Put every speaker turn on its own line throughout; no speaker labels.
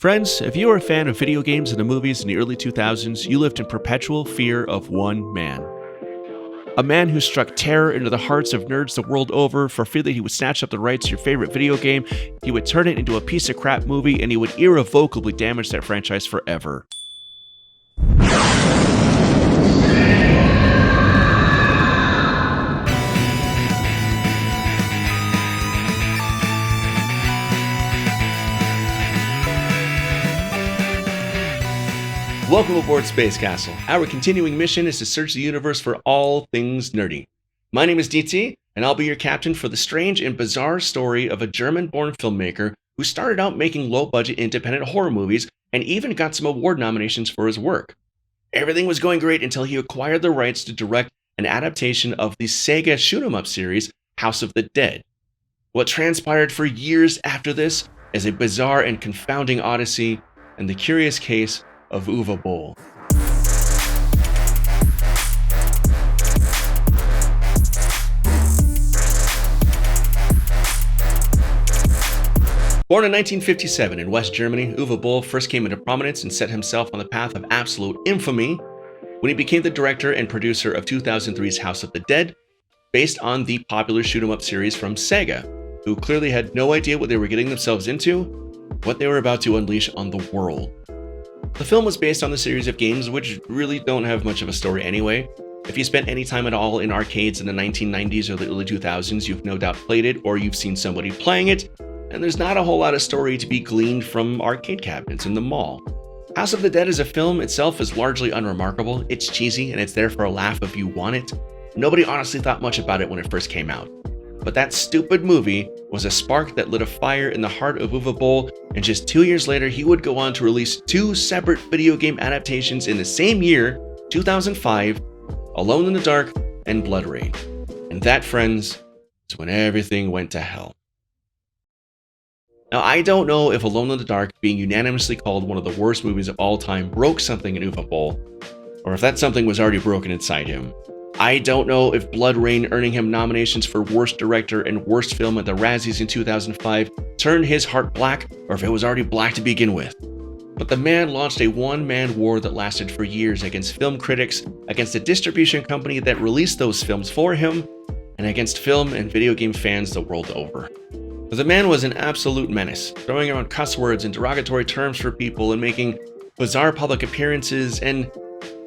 Friends, if you were a fan of video games and the movies in the early 2000s, you lived in perpetual fear of one man. A man who struck terror into the hearts of nerds the world over for fear that he would snatch up the rights to your favorite video game, he would turn it into a piece of crap movie, and he would irrevocably damage that franchise forever. Welcome aboard Space Castle. Our continuing mission is to search the universe for all things nerdy. My name is DT, and I'll be your captain for the strange and bizarre story of a German-born filmmaker who started out making low-budget independent horror movies and even got some award nominations for his work. Everything was going great until he acquired the rights to direct an adaptation of the Sega shoot-'em-up series, House of the Dead. What transpired for years after this is a bizarre and confounding odyssey and the curious case of Uwe Boll. Born in 1957 in West Germany, Uwe Boll first came into prominence and set himself on the path of absolute infamy when he became the director and producer of 2003's House of the Dead, based on the popular shoot-'em-up series from Sega, who clearly had no idea what they were getting themselves into, what they were about to unleash on the world. The film was based on the series of games which really don't have much of a story anyway. If you spent any time at all in arcades in the 1990s or the early 2000s, you've no doubt played it or you've seen somebody playing it, and there's not a whole lot of story to be gleaned from arcade cabinets in the mall. House of the Dead as a film itself is largely unremarkable. It's cheesy and it's there for a laugh if you want it. Nobody honestly thought much about it when it first came out. But that stupid movie was a spark that lit a fire in the heart of Uwe Boll, and just 2 years later, he would go on to release two separate video game adaptations in the same year, 2005, Alone in the Dark and Blood Rain. And that, friends, is when everything went to hell. Now, I don't know if Alone in the Dark being unanimously called one of the worst movies of all time broke something in Uwe Boll, or if that something was already broken inside him. I don't know if Blood Rain earning him nominations for Worst Director and Worst Film at the Razzies in 2005 turned his heart black, or if it was already black to begin with. But the man launched a one-man war that lasted for years against film critics, against a distribution company that released those films for him, and against film and video game fans the world over. The man was an absolute menace, throwing around cuss words and derogatory terms for people and making bizarre public appearances, and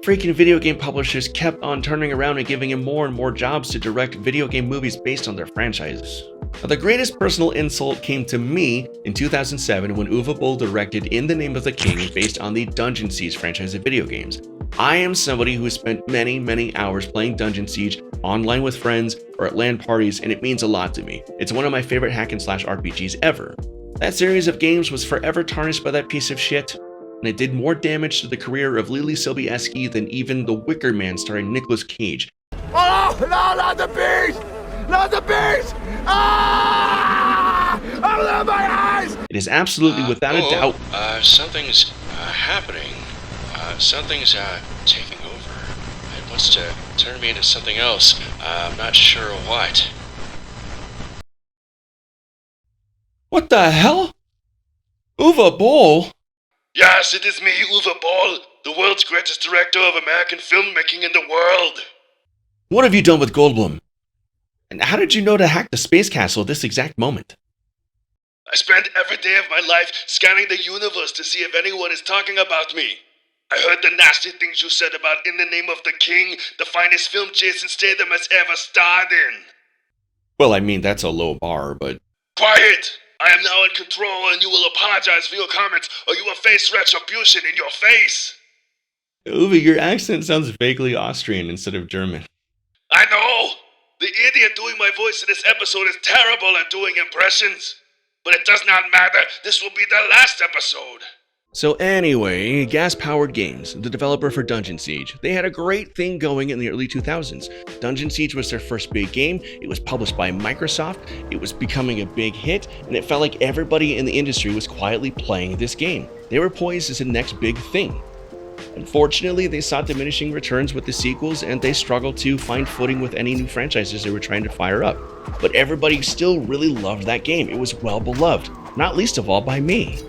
freaking video game publishers kept on turning around and giving him more and more jobs to direct video game movies based on their franchises. Now, the greatest personal insult came to me in 2007 when Uwe Boll directed In the Name of the King based on the Dungeon Siege franchise of video games. I am somebody who has spent many hours playing Dungeon Siege online with friends or at LAN parties, and it means a lot to me. It's one of my favorite hack and slash RPGs ever. That series of games was forever tarnished by that piece of shit, and it did more damage to the career of Lily Sobieski than even The Wicker Man starring Nicolas Cage.
Oh, no, not the beast! Not the beast! Ah! Open my eyes!
It is absolutely without a doubt.
Something's happening. Something's taking over. It wants to turn me into something else. I'm not sure what.
What the hell? Uwe Boll?
Yes, it is me, Uwe Boll, the world's greatest director of American filmmaking in the world.
What have you done with Goldblum? And how did you know to hack the Space Castle at this exact moment?
I spend every day of my life scanning the universe to see if anyone is talking about me. I heard the nasty things you said about In the Name of the King, the finest film Jason Statham has ever starred in.
Well, I mean, that's a low bar, but...
Quiet! I am now in control, and you will apologize for your comments, or you will face retribution in your face.
Uwe, your accent sounds vaguely Austrian instead of German.
I know! The idiot doing my voice in this episode is terrible at doing impressions. But it does not matter. This will be the last episode.
So anyway, Gas-Powered Games, the developer for Dungeon Siege, they had a great thing going in the early 2000s. Dungeon Siege was their first big game, it was published by Microsoft, it was becoming a big hit, and it felt like everybody in the industry was quietly playing this game. They were poised as the next big thing. Unfortunately, they saw diminishing returns with the sequels, and they struggled to find footing with any new franchises they were trying to fire up. But everybody still really loved that game. It was well beloved, not least of all by me.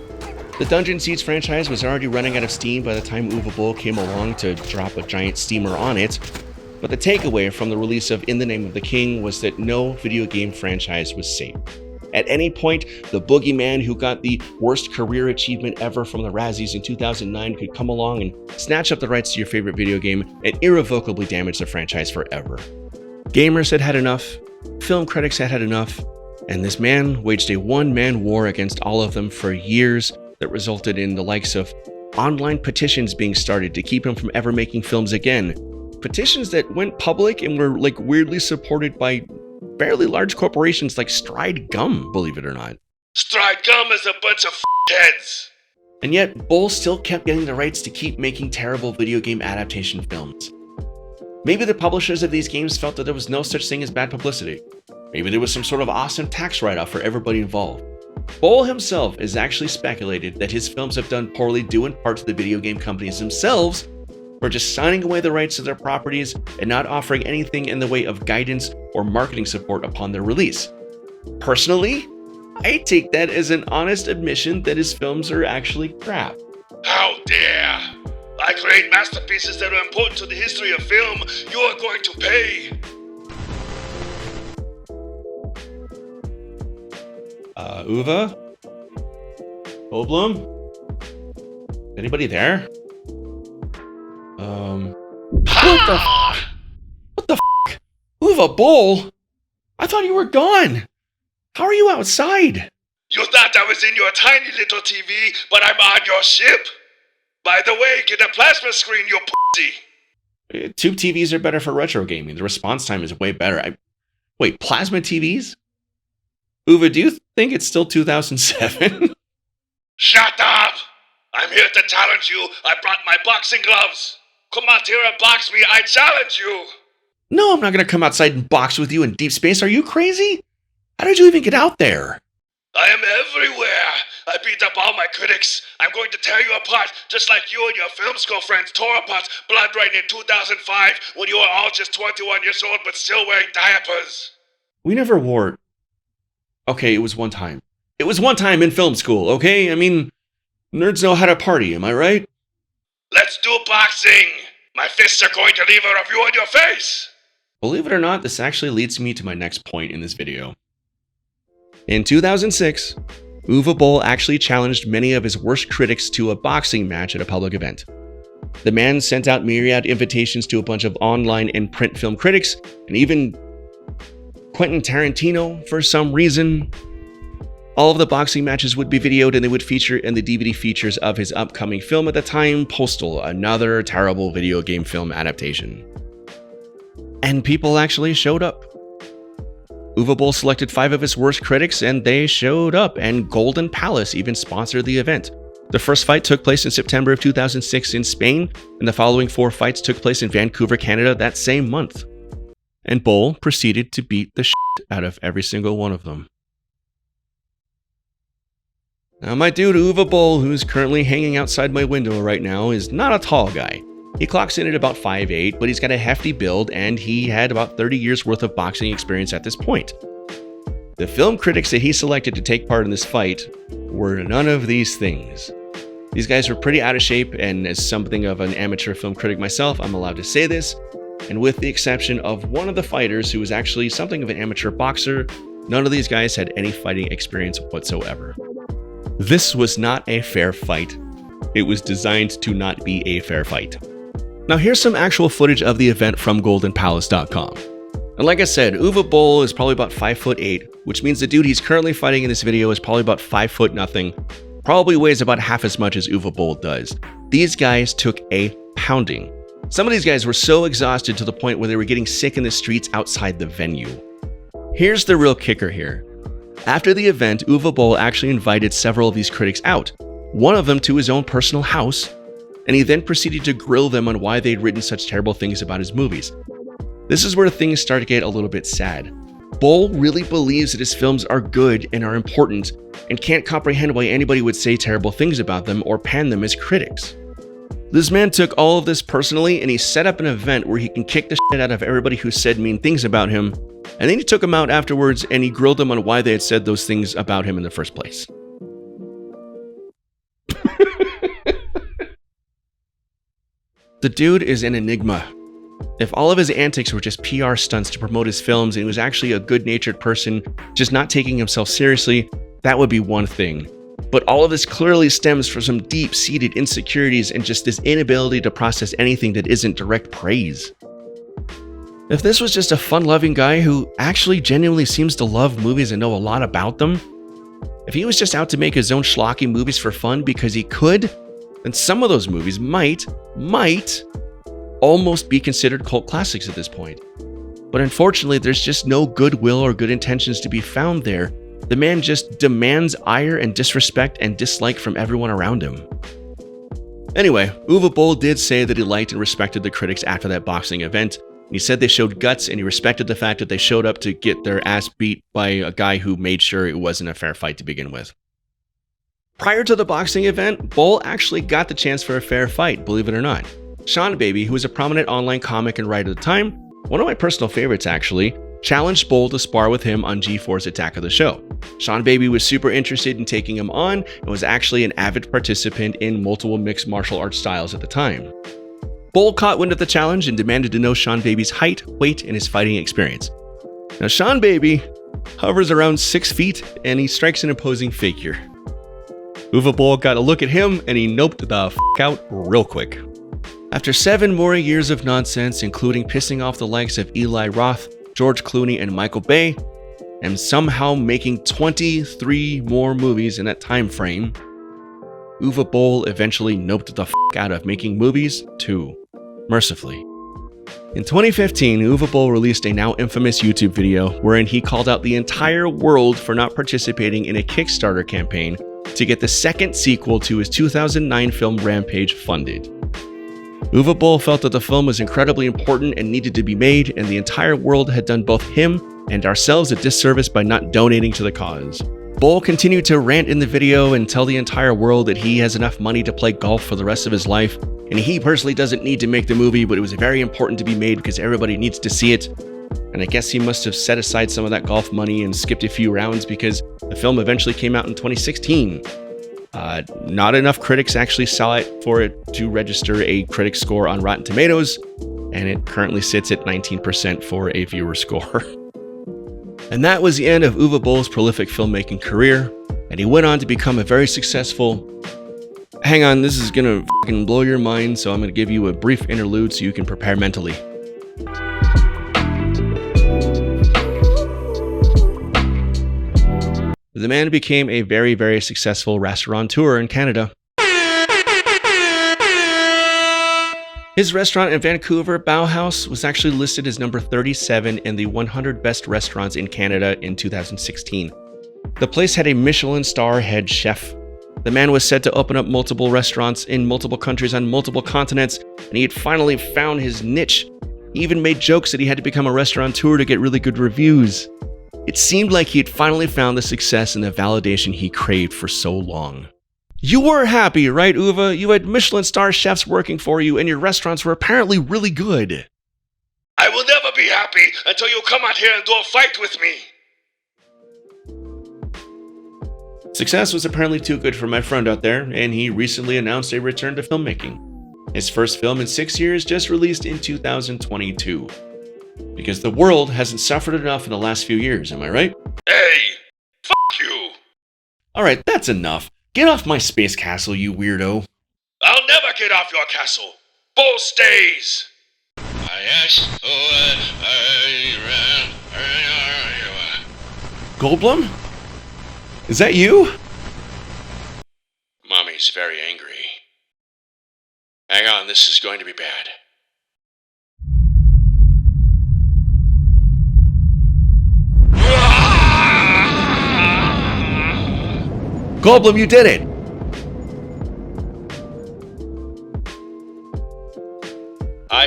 The Dungeon Siege franchise was already running out of steam by the time Uwe Boll came along to drop a giant steamer on it, but the takeaway from the release of In the Name of the King was that no video game franchise was safe. At any point, the boogeyman who got the worst career achievement ever from the Razzies in 2009 could come along and snatch up the rights to your favorite video game and irrevocably damage the franchise forever. Gamers had had enough, film critics had had enough, and this man waged a one-man war against all of them for years that resulted in the likes of online petitions being started to keep him from ever making films again. Petitions that went public and were weirdly supported by fairly large corporations like Stride Gum, believe it or not.
Stride Gum is a bunch of heads.
And yet, Boll still kept getting the rights to keep making terrible video game adaptation films. Maybe the publishers of these games felt that there was no such thing as bad publicity. Maybe there was some sort of awesome tax write-off for everybody involved. Boll himself has actually speculated that his films have done poorly due in part to the video game companies themselves for just signing away the rights to their properties and not offering anything in the way of guidance or marketing support upon their release. Personally, I take that as an honest admission that his films are actually crap.
How dare! I create masterpieces that are important to the history of film. You are going to pay!
Uwe? Goldblum? Anybody there? What the f***? Uwe Boll? I thought you were gone. How are you outside?
You thought I was in your tiny little TV, but I'm on your ship. By the way, get a plasma screen, you pussy.
Tube TVs are better for retro gaming. The response time is way better. Wait, plasma TVs? Uwe, do you think it's still 2007?
Shut up! I'm here to challenge you. I brought my boxing gloves. Come out here and box me. I challenge you.
No, I'm not going to come outside and box with you in deep space. Are you crazy? How did you even get out there?
I am everywhere. I beat up all my critics. I'm going to tear you apart, just like you and your film school friends tore apart Blood Rain in 2005 when you were all just 21 years old but still wearing diapers.
We never wore... Okay, it was one time. It was one time in film school, okay? I mean, nerds know how to party, am I right?
Let's do boxing. My fists are going to leave a review on your face.
Believe it or not, this actually leads me to my next point in this video. In 2006, Uwe Boll actually challenged many of his worst critics to a boxing match at a public event. The man sent out myriad invitations to a bunch of online and print film critics, and even Quentin Tarantino for some reason. All of the boxing matches would be videoed and they would feature in the DVD features of his upcoming film at the time, Postal, another terrible video game film adaptation. And people actually showed up. Uwe Boll selected 5 of his worst critics and they showed up, and Golden Palace even sponsored the event. The first fight took place in September of 2006 in Spain, and the following 4 fights took place in Vancouver, Canada that same month. And Boll proceeded to beat the shit out of every single one of them. Now, my dude Uwe Boll, who's currently hanging outside my window right now, is not a tall guy. He clocks in at about 5'8", but he's got a hefty build, and he had about 30 years worth of boxing experience at this point. The film critics that he selected to take part in this fight were none of these things. These guys were pretty out of shape, and as something of an amateur film critic myself, I'm allowed to say this, and with the exception of one of the fighters who was actually something of an amateur boxer, none of these guys had any fighting experience whatsoever. This was not a fair fight. It was designed to not be a fair fight. Now here's some actual footage of the event from goldenpalace.com. And like I said, Uwe Boll is probably about 5'8", which means the dude he's currently fighting in this video is probably about 5'0", probably weighs about half as much as Uwe Boll does. These guys took a pounding. Some of these guys were so exhausted to the point where they were getting sick in the streets outside the venue. Here's the real kicker here. After the event, Uwe Boll actually invited several of these critics out, one of them to his own personal house, and he then proceeded to grill them on why they'd written such terrible things about his movies. This is where things start to get a little bit sad. Boll really believes that his films are good and are important, and can't comprehend why anybody would say terrible things about them or pan them as critics. This man took all of this personally, and he set up an event where he can kick the shit out of everybody who said mean things about him, and then he took them out afterwards and he grilled them on why they had said those things about him in the first place. The dude is an enigma. If all of his antics were just PR stunts to promote his films and he was actually a good-natured person, just not taking himself seriously, that would be one thing. But all of this clearly stems from some deep-seated insecurities and just this inability to process anything that isn't direct praise. If this was just a fun-loving guy who actually genuinely seems to love movies and know a lot about them, if he was just out to make his own schlocky movies for fun because he could, then some of those movies might almost be considered cult classics at this point. But unfortunately, there's just no goodwill or good intentions to be found there. The man just demands ire and disrespect and dislike from everyone around him. Anyway, Uwe Boll did say that he liked and respected the critics after that boxing event. He said they showed guts and he respected the fact that they showed up to get their ass beat by a guy who made sure it wasn't a fair fight to begin with. Prior to the boxing event, Boll actually got the chance for a fair fight, believe it or not. Seanbaby, who was a prominent online comic and writer at the time, one of my personal favorites actually, challenged Boll to spar with him on G4's Attack of the Show. Seanbaby was super interested in taking him on and was actually an avid participant in multiple mixed martial arts styles at the time. Boll caught wind of the challenge and demanded to know Seanbaby's height, weight, and his fighting experience. Now Seanbaby hovers around 6 feet and he strikes an imposing figure. Uwe Boll got a look at him and he noped the f*** out real quick. After 7 more years of nonsense, including pissing off the likes of Eli Roth, George Clooney, and Michael Bay, and somehow making 23 more movies in that time frame, Uwe Boll eventually noped the f*** out of making movies too, mercifully. In 2015, Uwe Boll released a now infamous YouTube video wherein he called out the entire world for not participating in a Kickstarter campaign to get the second sequel to his 2009 film Rampage funded. Uwe Boll felt that the film was incredibly important and needed to be made, and the entire world had done both him and ourselves a disservice by not donating to the cause. Boll continued to rant in the video and tell the entire world that he has enough money to play golf for the rest of his life, and he personally doesn't need to make the movie, but it was very important to be made because everybody needs to see it. And I guess he must have set aside some of that golf money and skipped a few rounds because the film eventually came out in 2016. Not enough critics actually saw it for it to register a critic score on Rotten Tomatoes, and it currently sits at 19% for a viewer score. And that was the end of Uwe Boll's prolific filmmaking career, and he went on to become a very successful... Hang on, this is gonna fucking blow your mind, so I'm gonna give you a brief interlude so you can prepare mentally. The man became a very, very successful restaurateur in Canada. His restaurant in Vancouver, Bauhaus, was actually listed as number 37 in the 100 best restaurants in Canada in 2016. The place had a Michelin star head chef. The man was said to open up multiple restaurants in multiple countries on multiple continents, and he had finally found his niche. He even made jokes that he had to become a restaurateur to get really good reviews. It seemed like he had finally found the success and the validation he craved for so long. You were happy, right, Uwe? You had Michelin star chefs working for you, and your restaurants were apparently really good.
I will never be happy until you come out here and do a fight with me.
Success was apparently too good for my friend out there, and he recently announced a return to filmmaking. His first film in 6 years just released in 2022. Because the world hasn't suffered enough in the last few years, am I right?
Hey, fuck you.
Alright, that's enough. Get off my space castle, you weirdo.
I'll never get off your castle. Bull stays.
Goldblum? Is that you?
Mommy's very angry. Hang on, this is going to be bad.
Goldblum, you did it!
I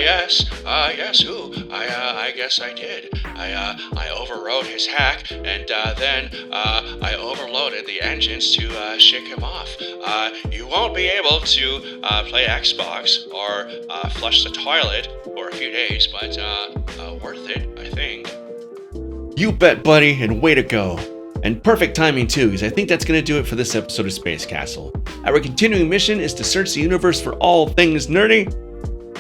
guess I did. I overrode his hack, and then I overloaded the engines to shake him off. You won't be able to play Xbox or flush the toilet for a few days, but worth it, I think.
You bet, buddy, and way to go. And perfect timing too, because I think that's going to do it for this episode of Space Castle. Our continuing mission is to search the universe for all things nerdy,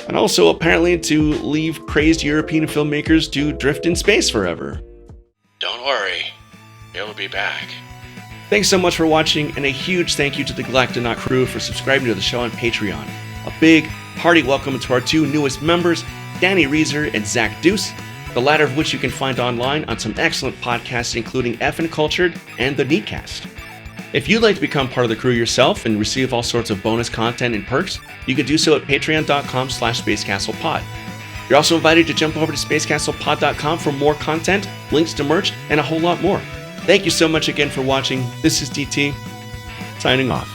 and also apparently to leave crazed European filmmakers to drift in space forever.
Don't worry, he'll be back.
Thanks so much for watching, and a huge thank you to the Galactonaut crew for subscribing to the show on Patreon. A big, hearty welcome to our two newest members, Danny Reeser and Zach Deuce, the latter of which you can find online on some excellent podcasts including Effin' Cultured and The Neatcast. If you'd like to become part of the crew yourself and receive all sorts of bonus content and perks, you can do so at patreon.com/spacecastlepod. You're also invited to jump over to spacecastlepod.com for more content, links to merch, and a whole lot more. Thank you so much again for watching. This is DT, signing off.